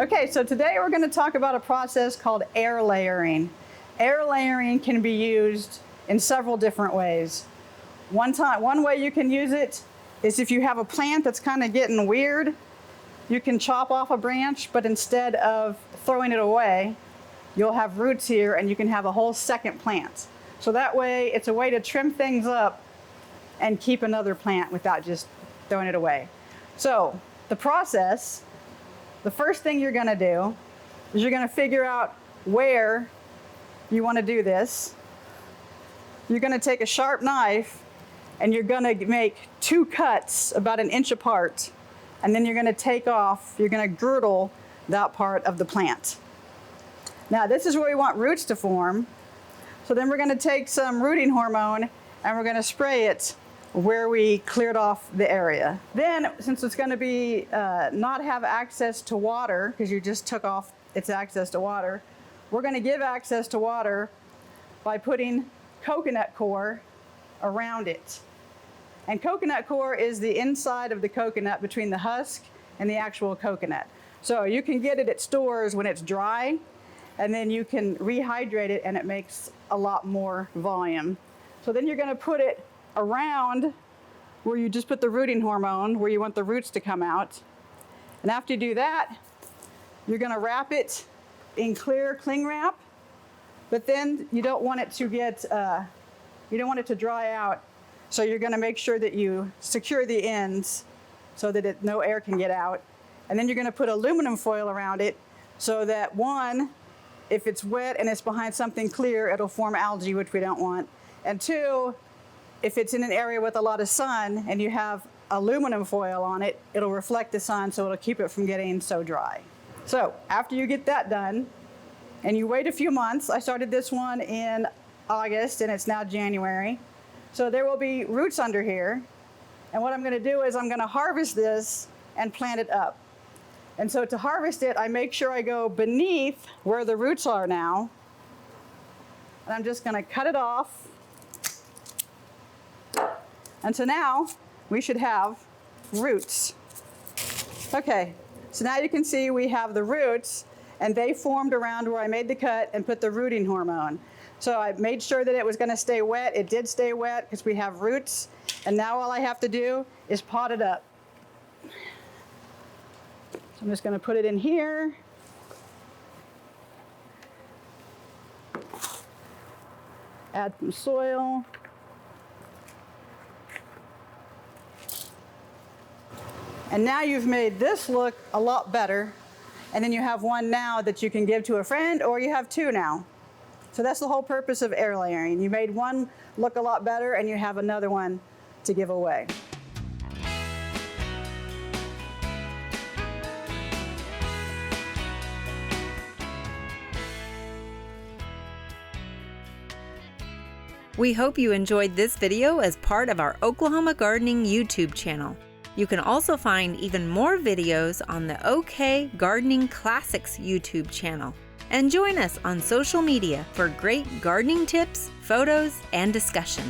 Okay, so today we're going to talk about a process called air layering. Air layering can be used in several different ways. One way you can use it is if you have a plant that's kind of getting weird, you can chop off a branch, but instead of throwing it away, you'll have roots here and you can have a whole second plant. So that way, it's a way to trim things up and keep another plant without just throwing it away. So the process, the first thing you're gonna do is you're gonna figure out where you wanna do this. You're gonna take a sharp knife and you're gonna make 2 cuts about 1 inch apart, and then you're gonna girdle that part of the plant. Now this is where we want roots to form. So then we're gonna take some rooting hormone and we're gonna spray it where we cleared off the area. Then, since it's gonna be not have access to water, because you just took off its access to water, we're gonna give access to water by putting coconut coir around it. And coconut coir is the inside of the coconut between the husk and the actual coconut. So you can get it at stores when it's dry, and then you can rehydrate it and it makes a lot more volume. So then you're gonna put it around where you just put the rooting hormone, where you want the roots to come out. And after you do that, you're gonna wrap it in clear cling wrap, but then you don't want it to get, you don't want it to dry out. So you're gonna make sure that you secure the ends so that no air can get out. And then you're gonna put aluminum foil around it so that one, if it's wet and it's behind something clear, it'll form algae, which we don't want. And two, if it's in an area with a lot of sun and you have aluminum foil on it, it'll reflect the sun, so it'll keep it from getting so dry. So after you get that done, and you wait a few months, I started this one in August and it's now January. So there will be roots under here. And what I'm gonna do is I'm gonna harvest this and plant it up. And so to harvest it, I make sure I go beneath where the roots are now. And I'm just gonna cut it off. And so now we should have roots. Okay, so now you can see we have the roots, and they formed around where I made the cut and put the rooting hormone. So I made sure that it was gonna stay wet. It did stay wet because we have roots. And now all I have to do is pot it up. So I'm just gonna put it in here. Add some soil. And now you've made this look a lot better. And then you have one now that you can give to a friend, or you have 2 now. So that's the whole purpose of air layering. You made one look a lot better and you have another one to give away. We hope you enjoyed this video as part of our Oklahoma Gardening YouTube channel. You can also find even more videos on the OK Gardening Classics YouTube channel. And join us on social media for great gardening tips, photos, and discussion.